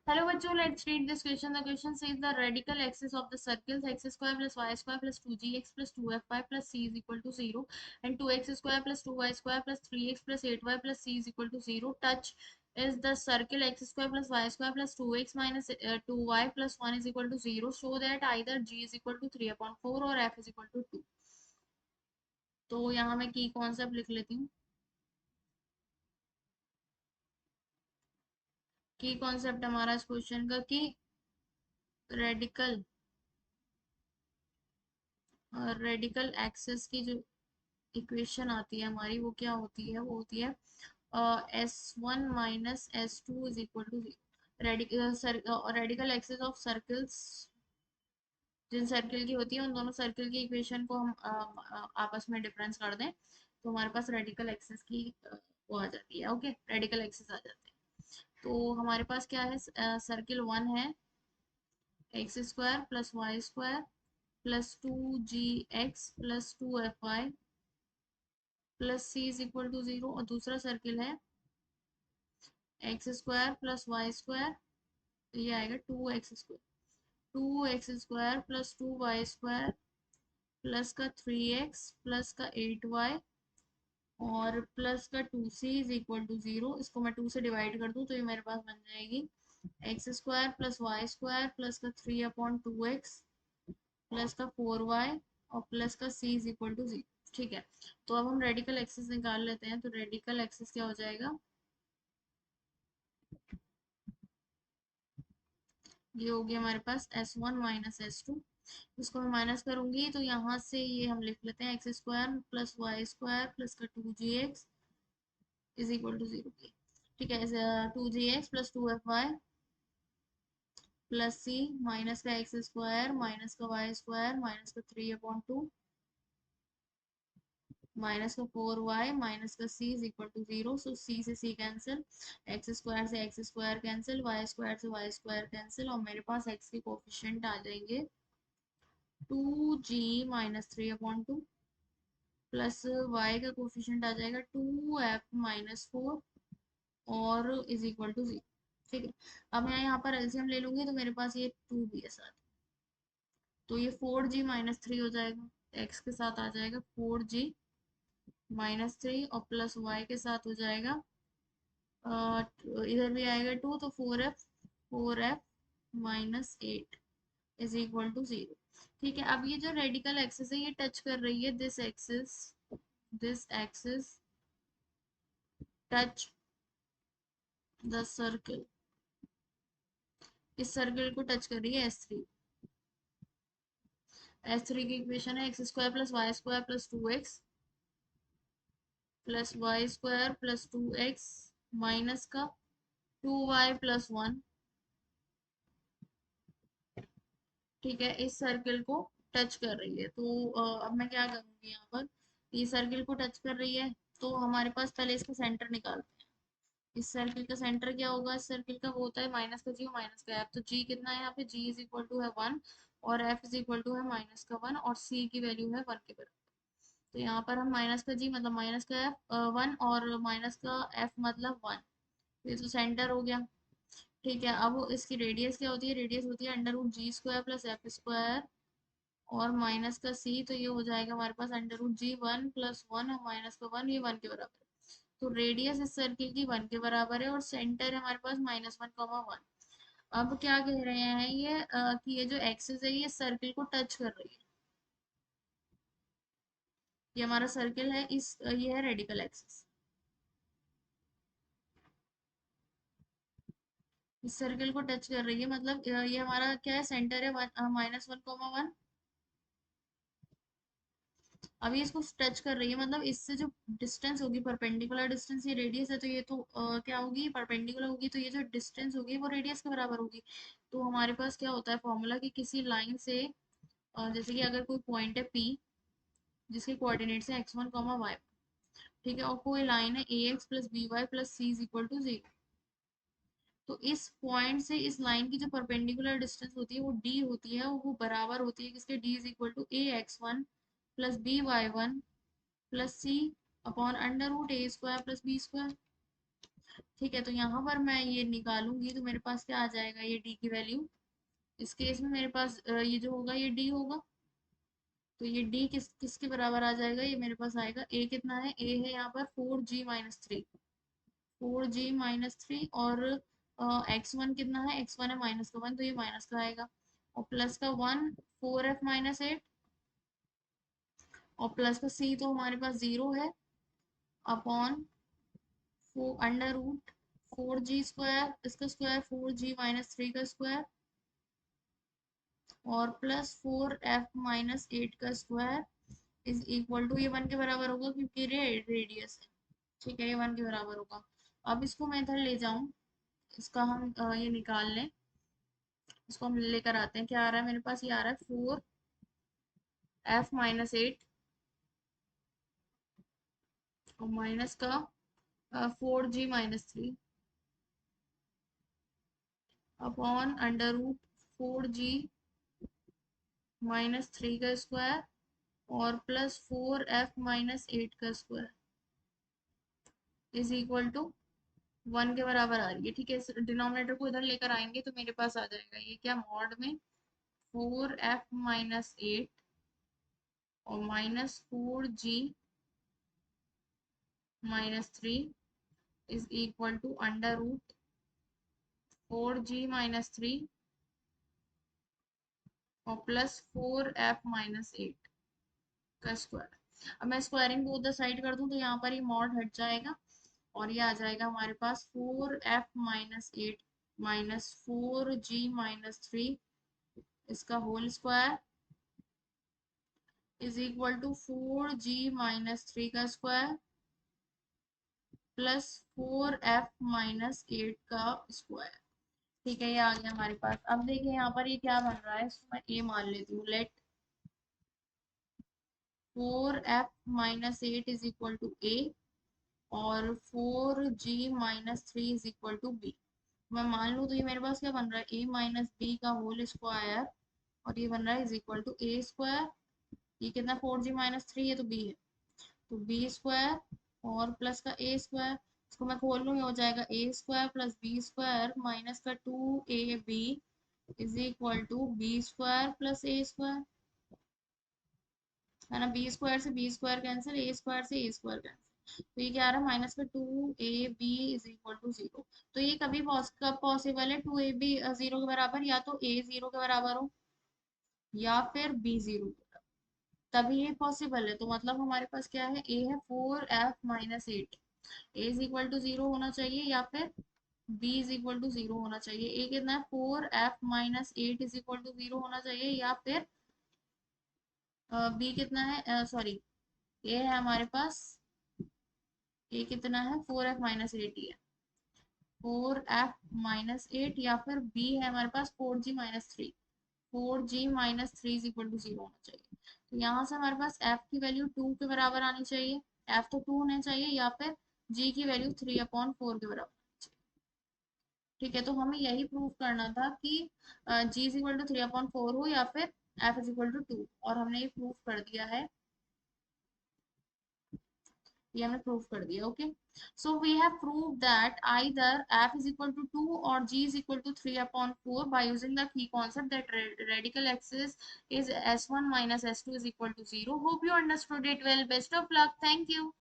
Hello बच्चों, let's read this question. The question says the radical axis of the circles x square plus y square plus 2gx plus 2fy plus c is equal to 0 and 2x square plus 2y square plus 3x plus 8y plus c is equal to 0 touch is the circle x square plus y square plus 2x minus 2y plus 1 is equal to 0. Show that either g is equal to 3 upon 4 और f is equal to 2. तो यहाँ मैं की concept लिख लेती हूँ. की concept हमारा इस क्वेश्चन का कि रेडिकल रेडिकल एक्सिस की जो इक्वेशन आती है हमारी वो क्या होती है, वो होती है S1 minus S2 is equal to radical axis of circles. जिन सर्किल की होती है उन दोनों सर्किल की इक्वेशन को हम आपस में डिफरेंस कर दें तो हमारे पास रेडिकल एक्सिस की वो आ जाती है. ओके, रेडिकल एक्सिस आ जाते हैं. तो हमारे पास क्या है, सर्किल वन है x square plus y square plus 2gx plus 2fy plus c is equal to 0. और दूसरा सर्किल है x square plus y square, ये आएगा 2x square plus 2y square plus का 3x प्लस का 8y और plus का 2c इज इक्वल टू 0. इसको मैं 2 से डिवाइड कर दूं तो ये मेरे पास बन जाएगी x square plus y square plus का 3/2x प्लस का 4y और प्लस का c इज इक्वल टू 0. ठीक है, तो अब हम रेडिकल एक्सिस निकाल लेते हैं. तो रेडिकल एक्सिस क्या हो जाएगा, ये हो गया हमारे पास S1 माइनस S2. इसको मैं माइनस करूंगी तो यहाँ से ये हम लिख लेते हैं x square plus y square plus का 2gx इज इक्वल टू 0. ठीक है, 2gx plus 2fy plus c minus का एक्स स्क्वायर माइनस का वाई स्क्वायर माइनस का 3/2 माइनस का 4y माइनस का c is equal to 0. So c से c cancel, x square से x square cancel, y square से वाई स्क्वायर कैंसिल और मेरे पास x के कोफिशिएंट आ जाएंगे 2g माइनस 3/2 प्लस y का कोफिशिएंट आ जाएगा 2f-4 और इज इक्वल टू 0. ठीक है, अब मैं यहाँ पर एलसीएम ले लूंगी तो मेरे पास ये 2 भी है साथ, तो ये 4g माइनस 3 हो जाएगा. x के साथ आ जाएगा 4g माइनस 3 और प्लस y के साथ हो जाएगा इधर भी आएगा 2 तो 4f minus 8 is equal to 0. ठीक है, अब ये जो रेडिकल एक्सिस है ये टच कर रही है this axis touch the circle, इस सर्कल को टच कर रही है S3 की इक्वेशन है x square plus y square plus 2x plus y square plus 2x minus का 2y प्लस 1. ठीक है, इस सर्किल को टच कर रही है. तो अब मैं क्या करूंगी यहाँ पर, ये सर्किल को टच कर रही है तो हमारे पास पहले इसका सेंटर निकालते हैं. इस सर्किल का सेंटर क्या होगा, इस सर्किल का वो होता है माइनस का जी और माइनस का एफ. तो जी कितना है यहाँ पे, जी इज इक्वल टू है 1 और एफ इज इक्वल टू है माइनस का 1 और सी की वैल्यू है 1 के बराबर. तो यहाँ पर हम माइनस का जी मतलब माइनस का एफ 1 और माइनस का एफ मतलब 1. ये तो सेंटर हो गया. ठीक है, अब इसकी रेडियस क्या होती है, रेडियस होती है अंडर रूट जी स्क्वायर प्लस एफ स्क्वायर और माइनस का सी. तो ये हो जाएगा हमारे पास अंडर रूट जी 1+1 और माइनस का 1, ये 1 के बराबर है. तो रेडियस इस सर्किल की 1 के बराबर है और सेंटर है हमारे पास -1, 1. अब क्या कह रहे हैं ये कि ये जो एक्सिस है ये सर्किल को टच कर रही है. ये हमारा सर्किल है, ये है रेडिकल एक्सिस. इस सर्किल को टच कर रही है मतलब ये हमारा क्या है, सेंटर है -1, 1. अभी इसको टच कर रही है मतलब इससे जो डिस्टेंस होगी परपेंडिकुलर डिस्टेंस, ये रेडियस है तो ये तो क्या होगी, परपेंडिकुलर होगी. तो ये जो डिस्टेंस होगी वो रेडियस के बराबर होगी. तो हमारे पास क्या होता है फॉर्मूला कि किसी लाइन से जैसे कि अगर कोई पॉइंट है P जिसके कोऑर्डिनेट्स है x1, y, ठीक है, और कोई लाइन है ax plus b y plus c is equal to 0. तो इस पॉइंट से इस लाइन की जो परपेंडिकुलर डिस्टेंस होती है वो d होती है, वो बराबर होती है किसके, d is equal to ax1 plus by1 plus c upon under root a square plus B square. ठीक है, तो यहाँ पर मैं ये निकालूंगी तो मेरे पास क्या आ जाएगा, ये डी की वैल्यू। इस केस में मेरे पास ये जो होगा ये डी होगा। तो ये डी किसके बराबर आ जाएगा, ये मेरे पास आएगा ए। कितना है, ए है यहाँ पर 4g-3। 4g-3 और x1 कितना है, x1 है -1, तो ये माइनस का आएगा। और प्लस का 1, 4f-8। और प्लस का c तो हमारे पास 0 है, अपॉन अंडर रूट 4g², इसका स्क्वायर 4g-3 का स्क्वायर, और प्लस 4f-8 का स्क्वायर इज इक्वल टू, ये 1 के बराबर होगा क्योंकि रेडियस है। ठीक है, ये 1 के बराबर होगा। अब इसको मैं इधर ले जाऊं, इसका हम ये निकाल लें। इसको हम लेकर आते हैं, क्या आ रहा है मेरे पास, ये आ रहा है 4f-8 और माइनस का 4g-3 upon under root 4g-3 का स्क्वायर और प्लस 4f-8 का स्क्वायर इज इक्वल टू 1 के बराबर आ रही है। ठीक है, डिनोमिनेटर को इधर लेकर आएंगे तो मेरे पास आ जाएगा ये क्या, मॉड में 4f-8 और -4g-3 is equal to under root 4g-3 और प्लस 4f-8 का स्क्वायर। अब मैं स्क्वायरिंग को उधर साइड कर दूं तो यहाँ पर ये मॉड हट जाएगा और ये आ जाएगा हमारे पास 4f-8 -4g-3 इसका whole square is equal to 4g-3 का स्क्वायर प्लस 4f-8 का स्क्वायर। ठीक है, ये आ गया हमारे पास। अब देखिए यहाँ पर ये क्या बन रहा है, इसको मैं ए मान लेती हूँ। Let 4f-8 is equal to A और 4g-3 is equal to B. मैं मान लूँ तो ये मेरे पास क्या बन रहा है, ए माइनस बी का होल स्क्वायर, और ये बन रहा है is equal to a square. ये कितना, 4g-3 है तो बी है, तो बी स्क्वायर और प्लस का ए स्क्वायर। इसको मैं खोल लूँ, ये हो जाएगा A square plus B square minus का 2ab is equal to B square plus A square, है ना। बी स्क्वायर से B square cancel, A square से ए स्क्वायर कैंसिल, तो ये क्या आ रहा है, माइनस का 2ab इज इक्वल टू 0। तो ये कभी कब पॉसिबल है, 2ab 0 के बराबर, या तो a 0 के बराबर हो या फिर b 0, तभी ये पॉसिबल है। तो मतलब हमारे पास क्या है, a है 4f-8, a is equal to 0 होना चाहिए या फिर b इज इक्वल टू 0 होना चाहिए। a कितना है, 4f-8 इज इक्वल टू 0 होना चाहिए, या फिर b कितना है, सॉरी, a है हमारे पास, a कितना है, 4f-8 ही है, 4f-8, या फिर b है हमारे पास 4g-3, 4g-3 is equal to 0 होना चाहिए। तो यहाँ से हमारे पास f की वैल्यू 2 के बराबर आनी चाहिए, f तो 2 होना चाहिए, या फिर g की वैल्यू 3/4 के बराबर आनी चाहिए। ठीक है, तो हमें यही प्रूव करना था कि g इज इक्वल टू 3/4 हो या फिर f इज इक्वल टू 2, और हमने ये प्रूव कर दिया है, ये हमने प्रूव कर दिया। Okay, so we have prove that either f is equal to 2 और g is equal to 3/4 by using the key concept that radical axis is s1 minus s2 is equal to 0. Hope you understood it well. Best of luck. Thank you.